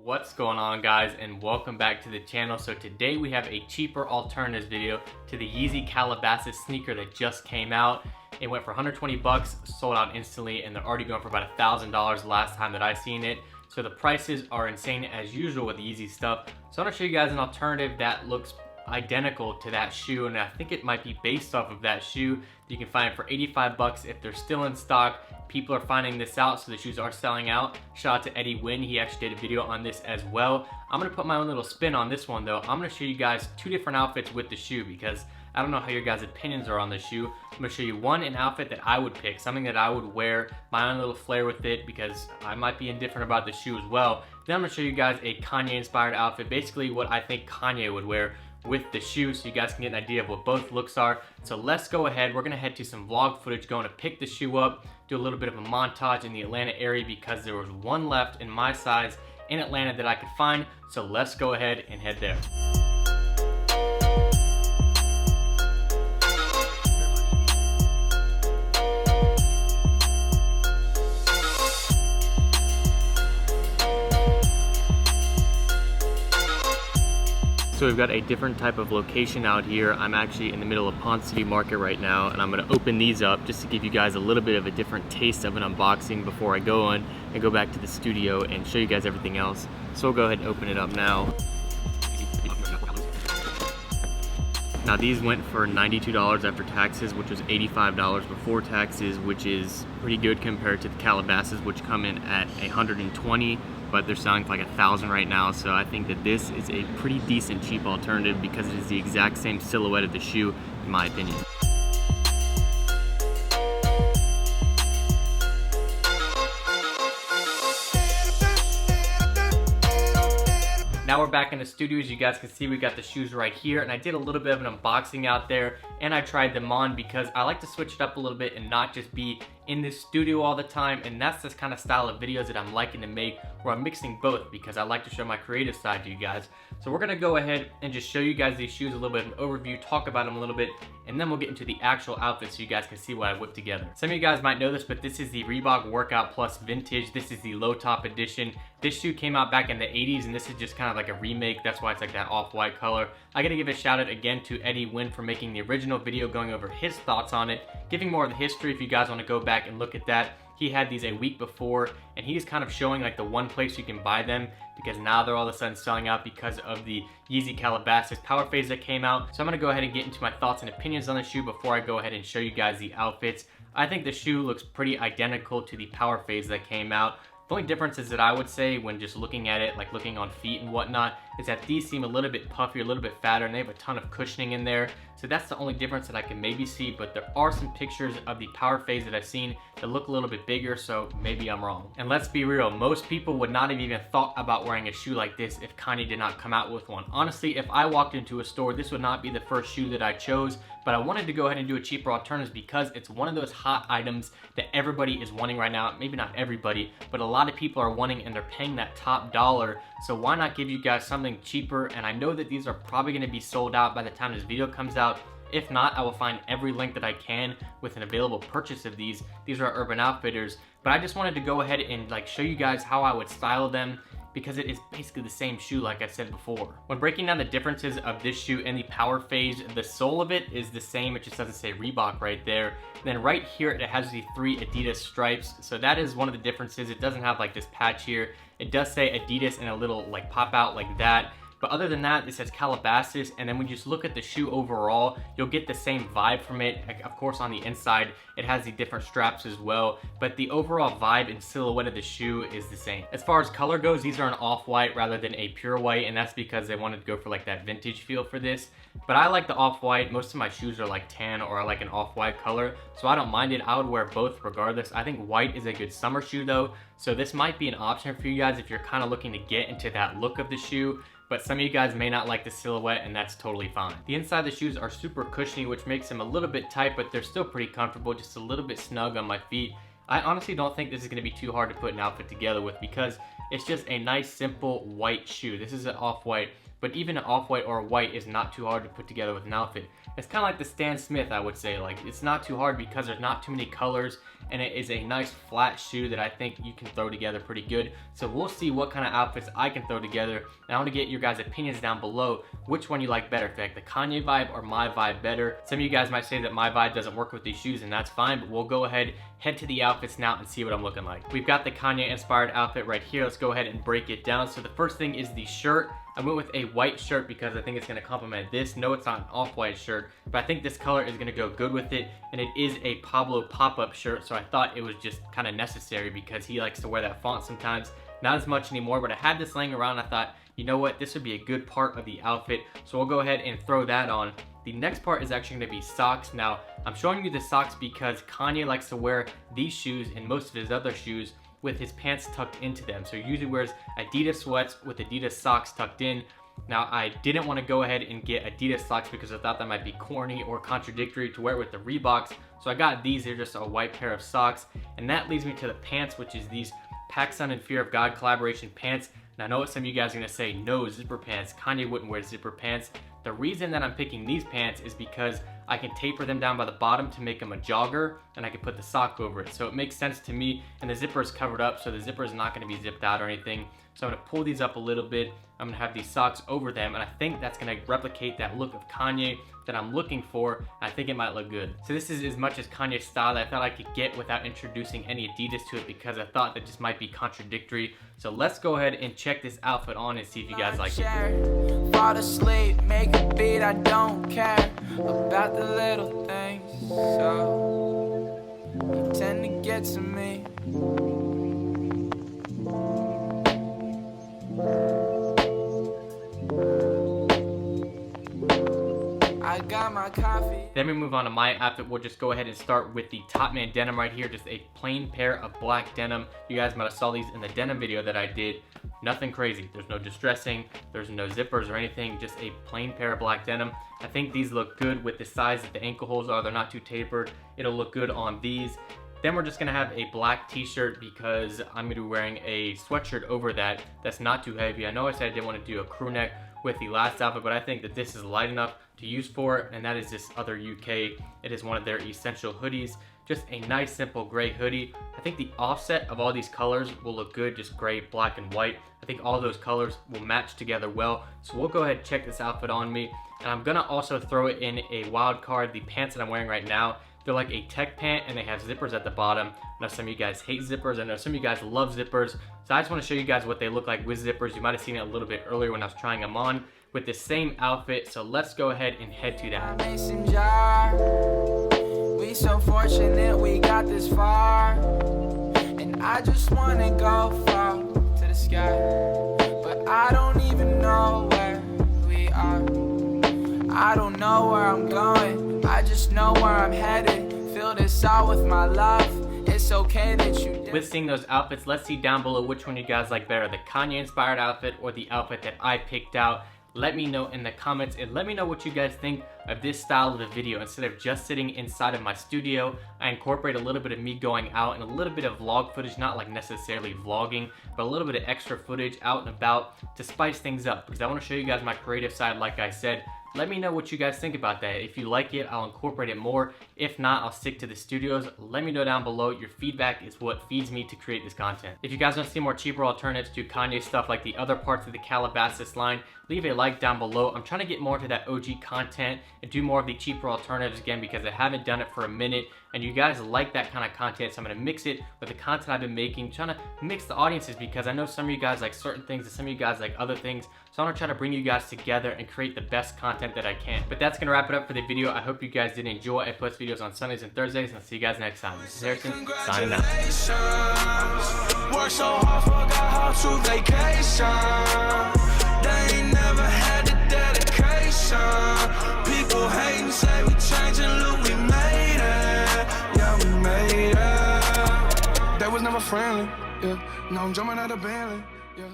What's going on, guys, and welcome back to the channel. So today we have a cheaper alternatives video to the Yeezy Calabasas sneaker that just came out. It went for 120 bucks, sold out instantly, and they're already going for about $1,000 last time that I seen it. So the prices are insane as usual with Yeezy stuff. So I'm gonna show you guys an alternative that looks identical to that shoe, and I think it might be based off of that shoe. You can find it for 85 bucks if they're still in stock. People are finding this out, so the shoes are selling out. Shout out to Eddie Wynn, he actually did a video on this as well. I'm gonna put my own little spin on this one though. I'm gonna show you guys two different outfits with the shoe because I don't know how your guys' opinions are on the shoe. I'm gonna show you an outfit that I would pick, something that I would wear, my own little flair with it because I might be indifferent about the shoe as well. Then I'm gonna show you guys a Kanye inspired outfit, basically what I think Kanye would wear with the shoe, so you guys can get an idea of what both looks are. So let's go ahead. We're gonna head to some vlog footage, going to pick the shoe up, do a little bit of a montage in the Atlanta area because there was one left in my size in Atlanta that I could find. So let's go ahead and head there. So we've got a different type of location out here. I'm actually in the middle of Ponce City Market right now, and I'm gonna open these up just to give you guys a little bit of a different taste of an unboxing before I go on and go back to the studio and show you guys everything else. So we'll go ahead and open it up now. Now these went for $92 after taxes, which was $85 before taxes, which is pretty good compared to the Calabasas, which come in at $120. But they're selling for like $1,000 right now, so I think that this is a pretty decent cheap alternative because it is the exact same silhouette of the shoe, in my opinion. Now we're back in the studio. As you guys can see, we got the shoes right here, and I did a little bit of an unboxing out there, and I tried them on because I like to switch it up a little bit and not just be in this studio all the time, and that's this kind of style of videos that I'm liking to make, where I'm mixing both because I like to show my creative side to you guys. So we're gonna go ahead and just show you guys these shoes, a little bit of an overview, talk about them a little bit, and then we'll get into the actual outfit so you guys can see what I whipped together. Some of you guys might know this, but this is the Reebok Workout Plus Vintage. This is the low top edition. This shoe came out back in the 80s, and this is just kind of like a remake. That's why it's like that off-white color. I gotta give a shout out again to Eddie Wynn for making the original video, going over his thoughts on it, giving more of the history if you guys want to go back and look at that. He had these a week before, and he's kind of showing like the one place you can buy them because now they're all of a sudden selling out because of the Yeezy Calabasas Powerphase that came out. So I'm gonna go ahead and get into my thoughts and opinions on the shoe before I go ahead and show you guys the outfits. I think the shoe looks pretty identical to the Powerphase that came out. The only difference is that I would say when just looking at it, like looking on feet and whatnot, is that these seem a little bit puffier, a little bit fatter, and they have a ton of cushioning in there. So that's the only difference that I can maybe see, but there are some pictures of the Powerphase that I've seen that look a little bit bigger, so maybe I'm wrong. And let's be real, most people would not have even thought about wearing a shoe like this if Kanye did not come out with one. Honestly, if I walked into a store, this would not be the first shoe that I chose, but I wanted to go ahead and do a cheaper alternative because it's one of those hot items that everybody is wanting right now. Maybe not everybody, but a lot of people are wanting, and they're paying that top dollar. So why not give you guys something cheaper? And I know that these are probably gonna be sold out by the time this video comes out. If not, I will find every link that I can with an available purchase of these. These are Urban Outfitters, but I just wanted to go ahead and like show you guys how I would style them because it is basically the same shoe like I said before. When breaking down the differences of this shoe and the Powerphase, the sole of it is the same. It just doesn't say Reebok right there. And then right here, it has the 3 Adidas stripes. So that is one of the differences. It doesn't have like this patch here. It does say Adidas and a little like pop out like that. But other than that, it says Calabasas, and then when you just look at the shoe overall, you'll get the same vibe from it. Of course, on the inside, it has the different straps as well, but the overall vibe and silhouette of the shoe is the same. As far as color goes, these are an off-white rather than a pure white, and that's because they wanted to go for like that vintage feel for this. But I like the off-white. Most of my shoes are like tan or like an off-white color, so I don't mind it. I would wear both regardless. I think white is a good summer shoe though, so this might be an option for you guys if you're kind of looking to get into that look of the shoe. But some of you guys may not like the silhouette, and that's totally fine. The inside of the shoes are super cushiony, which makes them a little bit tight, but they're still pretty comfortable, just a little bit snug on my feet. I honestly don't think this is gonna be too hard to put an outfit together with because it's just a nice, simple white shoe. This is an off-white, but even an off-white or a white is not too hard to put together with an outfit. It's kind of like the Stan Smith, I would say. Like, it's not too hard because there's not too many colors, and it is a nice flat shoe that I think you can throw together pretty good. So we'll see what kind of outfits I can throw together, and I want to get your guys' opinions down below, which one you like better, if you like the Kanye vibe or my vibe better. Some of you guys might say that my vibe doesn't work with these shoes, and that's fine, but we'll go ahead, head to the outfits now and see what I'm looking like. We've got the Kanye inspired outfit right here. Let's go ahead and break it down. So the first thing is the shirt. I went with a white shirt because I think it's going to complement this. No, it's not an off-white shirt, but I think this color is going to go good with it, and it is a Pablo pop-up shirt, so I thought it was just kind of necessary because he likes to wear that font sometimes. Not as much anymore, but I had this laying around. I thought, you know what, this would be a good part of the outfit, so we'll go ahead and throw that on. The next part is actually going to be socks. Now, I'm showing you the socks because Kanye likes to wear these shoes and most of his other shoes with his pants tucked into them. So he usually wears Adidas sweats with Adidas socks tucked in. Now, I didn't want to go ahead and get Adidas socks because I thought that might be corny or contradictory to wear with the Reeboks. So I got these. They're just a white pair of socks. And that leads me to the pants, which is these PacSun and Fear of God collaboration pants. Now, I know what some of you guys are going to say, no, zipper pants. Kanye wouldn't wear zipper pants. The reason that I'm picking these pants is because I can taper them down by the bottom to make them a jogger, and I can put the sock over it. So it makes sense to me, and the zipper is covered up, so the zipper is not going to be zipped out or anything. So I'm going to pull these up a little bit. I'm going to have these socks over them, and I think that's going to replicate that look of Kanye that I'm looking for. I think it might look good. So this is as much as Kanye style that I thought I could get without introducing any Adidas to it because I thought that just might be contradictory. So let's go ahead and check this outfit on and see if you guys like it. Fall asleep, make a beat, I don't care about the little things, so you tend to get to me. I got my coffee. Then we move on to my outfit. We'll just go ahead and start with the Top Man denim right here. Just a plain pair of black denim. You guys might have saw these in the denim video that I did. Nothing crazy. There's no distressing. There's no zippers or anything. Just a plain pair of black denim. I think these look good with the size that the ankle holes are. They're not too tapered. It'll look good on these. Then we're just gonna have a black t-shirt because I'm gonna be wearing a sweatshirt over that. That's not too heavy. I know I said I didn't want to do a crew neck with the last outfit, but I think that this is light enough to use for it, and that is this other UK. It is one of their essential hoodies. Just a nice simple gray hoodie. I think the offset of all these colors will look good, just gray, black, and white. I think all those colors will match together well. So we'll go ahead and check this outfit on me. And I'm gonna also throw it in a wild card. The pants that I'm wearing right now, they're like a tech pant and they have zippers at the bottom. I know some of you guys hate zippers. I know some of you guys love zippers. So I just want to show you guys what they look like with zippers. You might have seen it a little bit earlier when I was trying them on with the same outfit. So let's go ahead and head to that. Mason jar. We so fortunate we got this far. And I just want to go far to the sky. But I don't even know where we are. I don't know where I'm going. I just know where I'm headed. Fill this out with my love. It's okay that you did. With seeing those outfits, let's see down below which one you guys like better, the Kanye inspired outfit or the outfit that I picked out. Let me know in the comments, and let me know what you guys think of this style of a video. Instead of just sitting inside of my studio, I incorporate a little bit of me going out and a little bit of vlog footage, not like necessarily vlogging, but a little bit of extra footage out and about to spice things up, because I want to show you guys my creative side. Like I said, let me know what you guys think about that. If you like it, I'll incorporate it more. If not, I'll stick to the studios. Let me know down below. Your feedback is what feeds me to create this content. If you guys want to see more cheaper alternatives to Kanye stuff like the other parts of the Calabasas line, leave a like down below. I'm trying to get more to that OG content and do more of the cheaper alternatives again because I haven't done it for a minute, and you guys like that kind of content, so I'm going to mix it with the content I've been making, trying to mix the audiences because I know some of you guys like certain things and some of you guys like other things, so I'm going to try to bring you guys together and create the best content that I can. But that's going to wrap it up for the video. I hope you guys did enjoy. I post videos on Sundays and Thursdays, and I'll see you guys next time. This is Harrison, signing out. Work so hard, forgot how to vacation. They ain't never had the dedication. People hating, say we changing, look, we made it. Yeah, we made it. That was never friendly, yeah. Now I'm jumping out of Bentley, yeah.